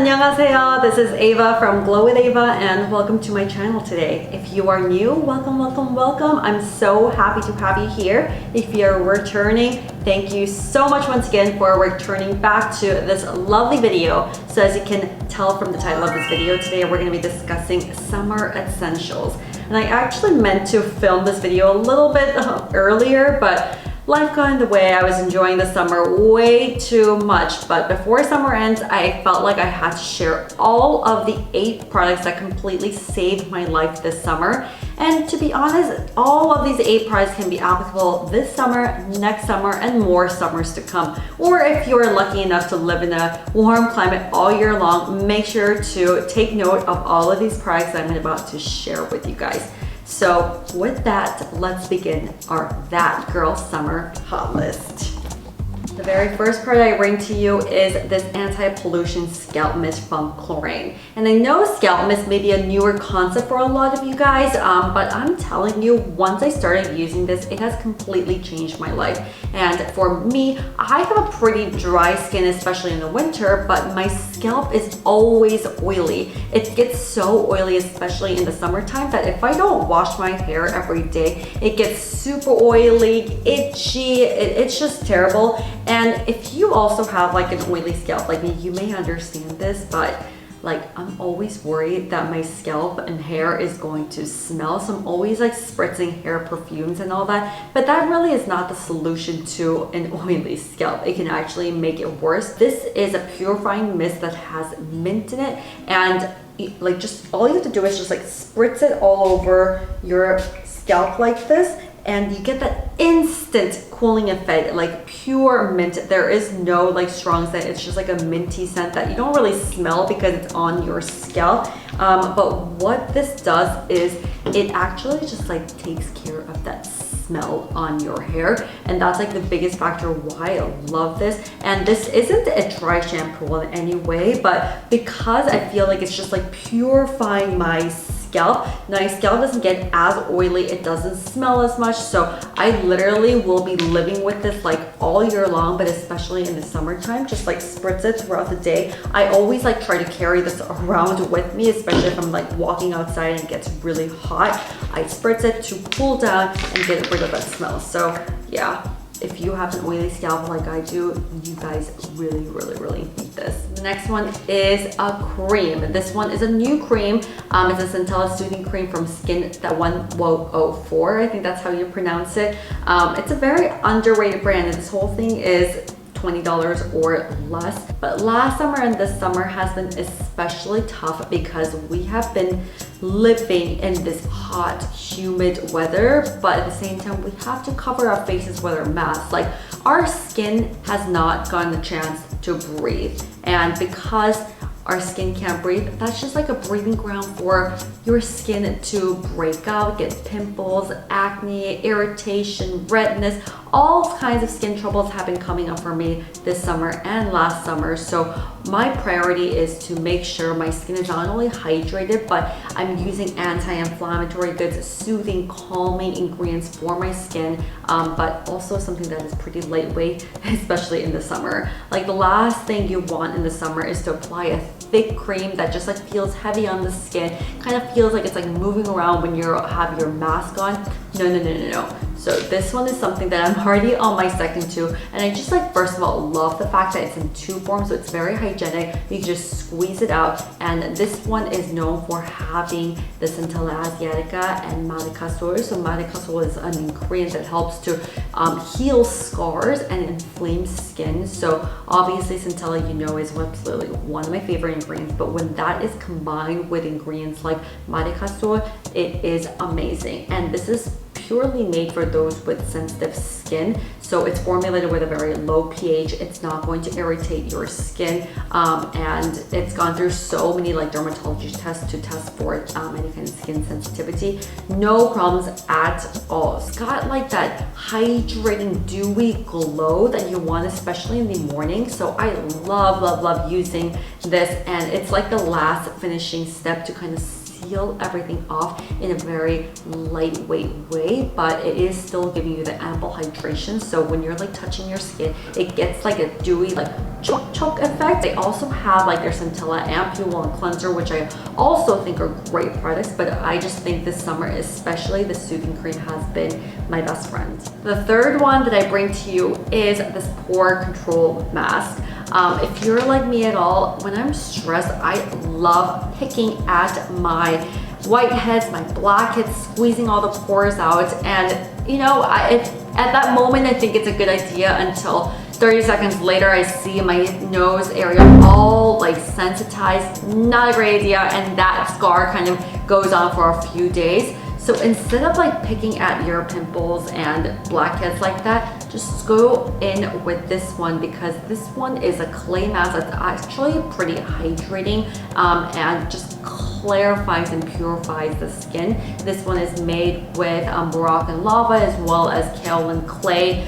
안녕하세요. This is Ava from Glow with Ava and welcome to my channel today. If you are new, welcome. I'm so happy to have you here. If you're returning, thank you so much once again for returning back to this lovely video. So as you can tell from the title of this video, today we're going to be discussing summer essentials. And I actually meant to film this video a little bit earlier, but life got in the way. I was enjoying the summer way too much, but before summer ends, I felt like I had to share all of the 8 products that completely saved my life this summer. And to be honest, all of these 8 products can be applicable this summer, next summer, and more summers to come. Or if you're lucky enough to live in a warm climate all year long, make sure to take note of all of these products that I'm about to share with you guys. So with that, let's begin our That Girl Summer Hot List. The very first product I bring to you is this anti-pollution scalp mist from Klorane. And I know scalp mist may be a newer concept for a lot of you guys, but I'm telling you, once I started using this, it has completely changed my life. And for me, I have a pretty dry skin, especially in the winter, but my scalp is always oily. It gets so oily, especially in the summertime, that if I don't wash my hair every day, it gets super oily, itchy, it's just terrible. And if you also have like an oily scalp like me, you may understand this, but like I'm always worried that my scalp and hair is going to smell. So I'm always like spritzing hair perfumes and all that. But that really is not the solution to an oily scalp. It can actually make it worse. This is a purifying mist that has mint in it, and like just all you have to do is just like spritz it all over your scalp like this, and you get that instant cooling effect, like pure mint. There is no like strong scent. It's just like a minty scent that you don't really smell because it's on your scalp. But what this does is it actually just like takes care of that smell on your hair, and that's like the biggest factor why I love this. And this isn't a dry shampoo in any way, but because I feel like it's just like purifying my scalp. Now my scalp doesn't get as oily, it doesn't smell as much, so I literally will be living with this like all year long, but especially in the summertime, just like spritz it throughout the day. I always like try to carry this around with me, especially if I'm like walking outside and it gets really hot. I spritz it to cool down and get rid of that smell. So yeah, if you have an oily scalp like I do, you guys really need this. The next one is a cream. This one is a new cream. It's a Centella Soothing Cream from Skin That 104. I think that's how you pronounce it. It's a very underrated brand, and this whole thing is $20 or less. But last summer and this summer has been especially tough because we have been living in this hot, humid weather, but at the same time, we have to cover our faces with our masks. Like, our skin has not gotten a chance to breathe. And because our skin can't breathe, that's just like a breathing ground for your skin to break out, get pimples, acne, irritation, redness. All kinds of skin troubles have been coming up for me this summer and last summer. So my priority is to make sure my skin is not only hydrated, but I'm using anti-inflammatory goods, soothing, calming ingredients for my skin, but also something that is pretty lightweight, especially in the summer. Like, the last thing you want in the summer is to apply a thick cream that just like feels heavy on the skin, kind of feels like it's like moving around when you have your mask on. No. So this one is something that I'm already on my second tube, and I just like, first of all, love the fact that it's in tube form, so it's very hygienic. You can just squeeze it out, and this one is known for having the Centella Asiatica and Madecassol. So Madecassol is an ingredient that helps to heal scars and inflamed skin. So obviously Centella, you know, is absolutely one of my favorite ingredients, but when that is combined with ingredients like Madecassol, it is amazing. And this is purely made for those with sensitive skin. So it's formulated with a very low pH. It's not going to irritate your skin. And it's gone through so many like dermatology tests to test for any kind of skin sensitivity. No problems at all. It's got like that hydrating, dewy glow that you want, especially in the morning. So I love using this, and it's like the last finishing step to kind of peel everything off in a very lightweight way, but it is still giving you the ample hydration. So when you're like touching your skin, it gets like a dewy like choke effect. They also have like their Centella Ampule and Cleanser, which I also think are great products, but I just think this summer especially the Soothing Cream has been my best friend. The third one that I bring to you is this Pore Control Mask. If you're like me at all, when I'm stressed, I love picking at my whiteheads, my blackheads, squeezing all the pores out. And you know, at that moment, I think it's a good idea until 30 seconds later, I see my nose area all like sensitized. Not a great idea, and that scar kind of goes on for a few days. So instead of like picking at your pimples and blackheads like that, just go in with this one, because this one is a clay mask that's actually pretty hydrating and just clarifies and purifies the skin. This one is made with Moroccan lava as well as kaolin clay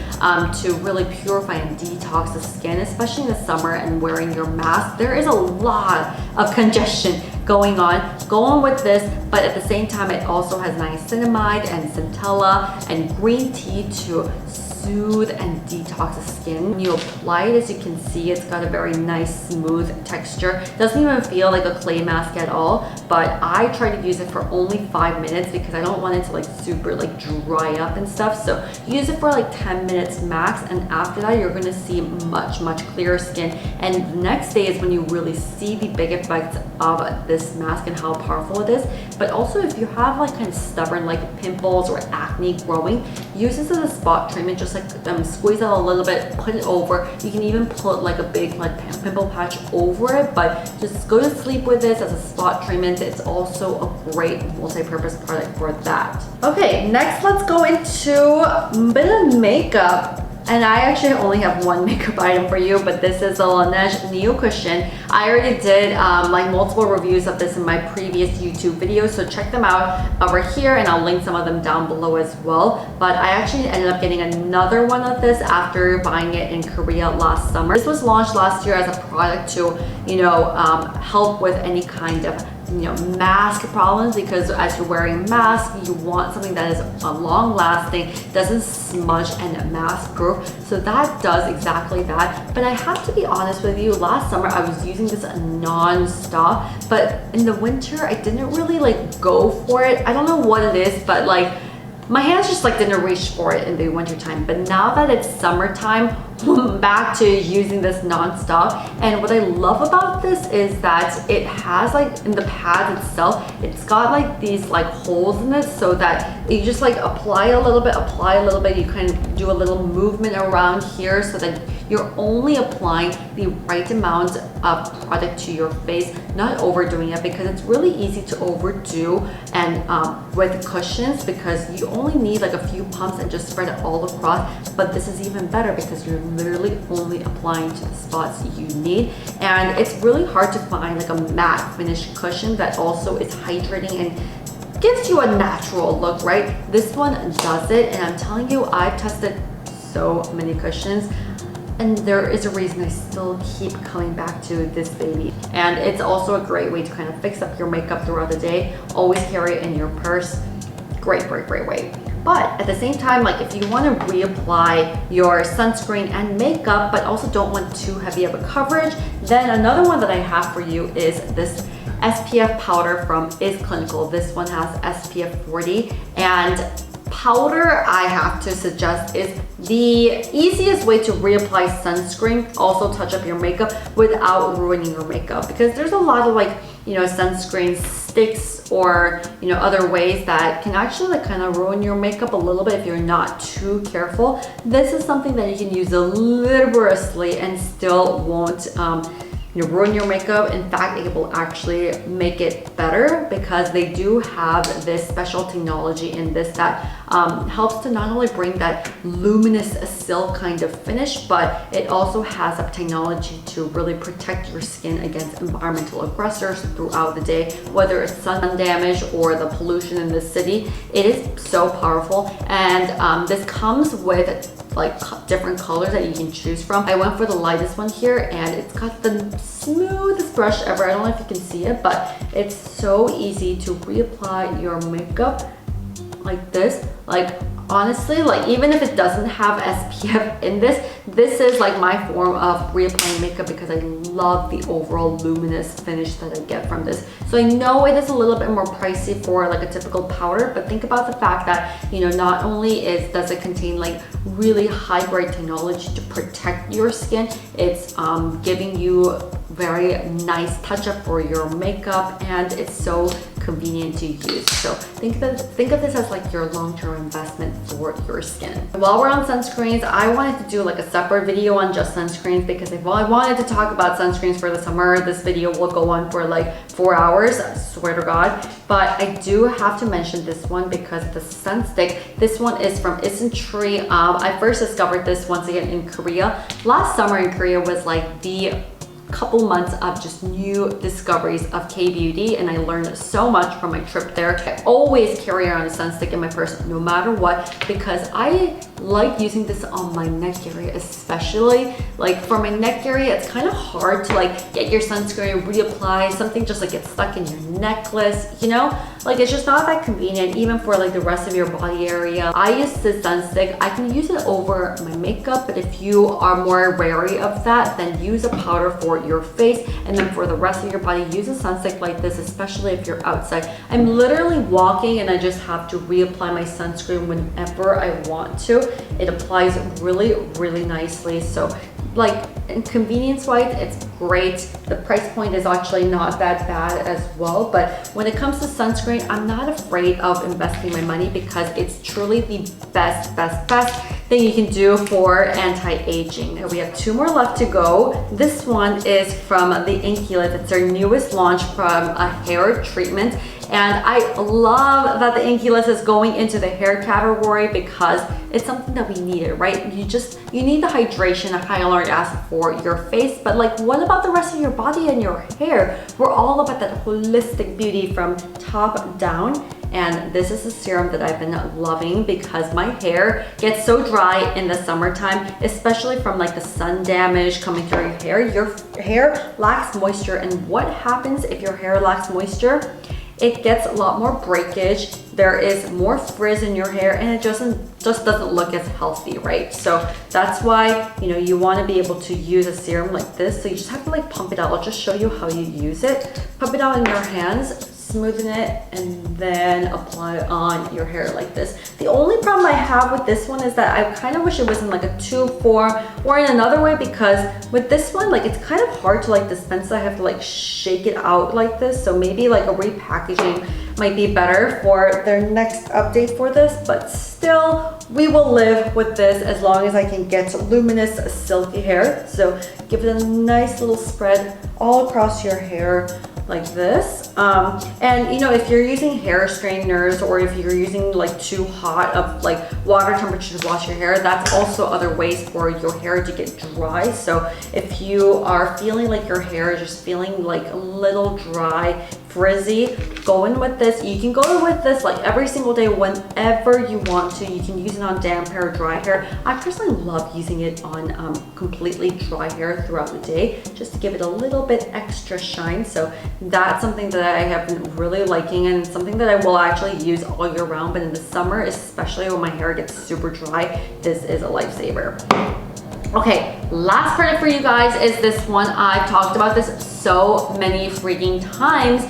to really purify and detox the skin, especially in the summer and wearing your mask. There is a lot of congestion going on. Go on with this, but at the same time, it also has niacinamide and centella and green tea to soothe and detox the skin. When you apply it, as you can see, it's got a very nice smooth texture. Doesn't even feel like a clay mask at all, but I try to use it for only 5 minutes because I don't want it to like super like dry up and stuff. So use it for like 10 minutes max, and after that you're gonna see much clearer skin. And the next day is when you really see the big effects of this mask and how powerful it is. But also if you have like kind of stubborn like pimples or acne growing, use this as a spot treatment. Just like squeeze out a little bit, put it over. You can even put like a big like pimple patch over it, but just go to sleep with this as a spot treatment. It's also a great multi-purpose product for that. Okay, next let's go into a bit of makeup. And I actually only have one makeup item for you, but this is the Laneige Neo Cushion. I already did like multiple reviews of this in my previous YouTube videos, so check them out over here, and I'll link some of them down below as well. But I actually ended up getting another one of this after buying it in Korea last summer. This was launched last year as a product to, you know, help with any kind of mask problems, because as you're wearing a mask, you want something that is long lasting, doesn't smudge and mask proof. So that does exactly that. But I have to be honest with you, last summer I was using this non-stop, but in the winter I didn't really like go for it. I don't know what it is, but like my hands just like didn't reach for it in the winter time. But now that it's summertime, I'm back to using this non-stop. And what I love about this is that it has like in the pad itself, it's got like these like holes in it, so that you just like apply a little bit, you kind of do a little movement around here so that you're only applying the right amount of product to your face, not overdoing it, because it's really easy to overdo and with cushions, because you only need like a few pumps and just spread it all across. But this is even better because you're literally only applying to the spots you need. And it's really hard to find like a matte finish cushion that also is hydrating and gives you a natural look, right? This one does it, and I'm telling you, I've tested so many cushions, and there is a reason I still keep coming back to this baby. And it's also a great way to kind of fix up your makeup throughout the day. Always carry it in your purse. Great way. But at the same time, like if you want to reapply your sunscreen and makeup, but also don't want too heavy of a coverage, then another one that I have for you is this SPF powder from Clinical. This one has SPF 40, and powder, I have to suggest, is the easiest way to reapply sunscreen, also touch up your makeup without ruining your makeup, because there's a lot of like, sunscreen sticks or, other ways that can actually like kind of ruin your makeup a little bit if you're not too careful. This is something that you can use liberously and still won't ruin your makeup. In fact, it will actually make it better, because they do have this special technology in this that helps to not only bring that luminous silk kind of finish, but it also has a technology to really protect your skin against environmental aggressors throughout the day, whether it's sun damage or the pollution in the city. It is so powerful, and this comes with like different colors that you can choose from. I went for the lightest one here, and it's got the smoothest brush ever. I don't know if you can see it, but it's so easy to reapply your makeup like this. Like honestly, like even if it doesn't have SPF in this is like my form of reapplying makeup because I love the overall luminous finish that I get from this. So I know it is a little bit more pricey for like a typical powder, but think about the fact that, you know, not only does it contain like really high grade technology to protect your skin, it's giving you very nice touch up for your makeup, and it's so convenient to use. So think of this as like your long-term investment for your skin. While we're on sunscreens, I wanted to do like a separate video on just sunscreens because if I wanted to talk about sunscreens for the summer, this video will go on for like 4 hours, I swear to God. But I do have to mention this one because the sun stick, this one is from IsNTree. I first discovered this once again in Korea. Last summer in Korea was like the couple months of just new discoveries of K-beauty, and I learned so much from my trip there. I always carry around a sun stick in my purse no matter what because I like using this on my neck area, especially like for my neck area. It's kind of hard to like get your sunscreen, reapply, something just like gets stuck in your necklace, you know, like it's just not that convenient. Even for like the rest of your body area, I use this sun stick. I can use it over my makeup, but if you are more wary of that, then use a powder for your face, and then for the rest of your body, use a sun stick like this, especially if you're outside. I'm literally walking and I just have to reapply my sunscreen whenever I want to. It applies really, really nicely. So like convenience wise, it's great. The price point is actually not that bad as well, but when it comes to sunscreen, I'm not afraid of investing my money because it's truly the best thing you can do for anti-aging. We have 2 more left to go. This one is from the Inkey. It's their newest launch from a hair treatment. And I love that the Inkey is going into the hair category because it's something that we needed, right? You need the hydration and hyaluronic acid for your face, but like what about the rest of your body and your hair? We're all about that holistic beauty from top down. And this is a serum that I've been loving because my hair gets so dry in the summertime, especially from like the sun damage coming through your hair. Your hair lacks moisture, and what happens if your hair lacks moisture? It gets a lot more breakage, there is more frizz in your hair, and it just doesn't look as healthy, right? So that's why, you know, you want to be able to use a serum like this. So you just have to like pump it out. I'll just show you how you use it. Pump it out in your hands, smoothen it, and then apply it on your hair like this. The only problem I have with this one is that I kind of wish it was in like a tube form or in another way, because with this one, like it's kind of hard to like dispense. I have to like shake it out like this. So maybe like a repackaging might be better for their next update for this, but still we will live with this as long as I can get luminous silky hair. So give it a nice little spread all across your hair like this. And you know, if you're using hair straighteners or if you're using like too hot of like water temperature to wash your hair, that's also other ways for your hair to get dry. So if you are feeling like your hair is just feeling like a little dry, frizzy, go in with this. You can go in with this like every single day whenever you want to. You can use it on damp hair, dry hair. I personally love using it on completely dry hair throughout the day, just to give it a little bit extra shine. So that's something that I have been really liking, and something that I will actually use all year round, but in the summer, especially when my hair gets super dry, this is a lifesaver. Okay, last product for you guys is this one. I've talked about this so many freaking times.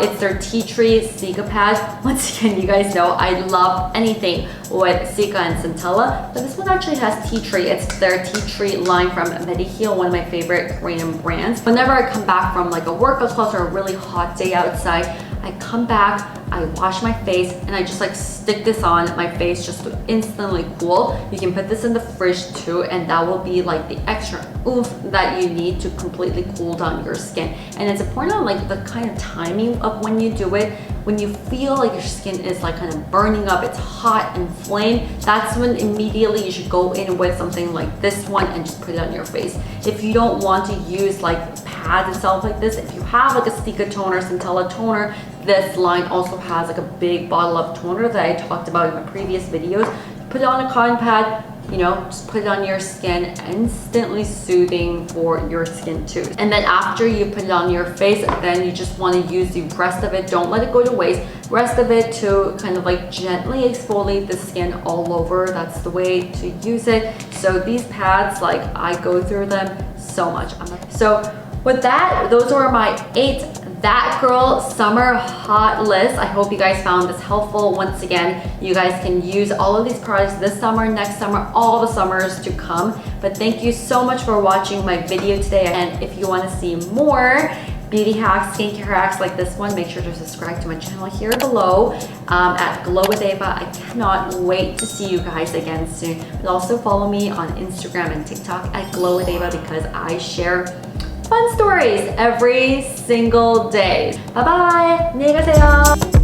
It's their Tea Tree Cica Pad. Once again, you guys know I love anything with Cica and Centella, but this one actually has tea tree. It's their tea tree line from Mediheal, one of my favorite Korean brands. Whenever I come back from like a workout class or a really hot day outside, I come back, I wash my face, and I just like stick this on my face just to instantly cool. You can put this in the fridge too, and that will be like the extra oomph that you need to completely cool down your skin. And it's important on like the kind of timing of when you do it. When you feel like your skin is like kind of burning up, it's hot and inflamed, that's when immediately you should go in with something like this one and just put it on your face. If you don't want to use like pads itself like this, if you have like a Cica toner, Centella toner, this line also has like a big bottle of toner that I talked about in my previous videos. Put it on a cotton pad, you know, just put it on your skin, instantly soothing for your skin too. And then after you put it on your face, then you just want to use the rest of it. Don't let it go to waste. Rest of it to kind of like gently exfoliate the skin all over. That's the way to use it. So these pads, like, I go through them so much. So with that, those were my 8 That Girl Summer Hot List. I hope you guys found this helpful. Once again, you guys can use all of these products this summer, next summer, all the summers to come. But thank you so much for watching my video today. And if you want to see more beauty hacks, skincare hacks like this one, make sure to subscribe to my channel here below at Glow with Ava. I cannot wait to see you guys again soon. But also follow me on Instagram and TikTok at Glow with Ava because I share fun stories every single day. Bye bye! 안녕히 가세요.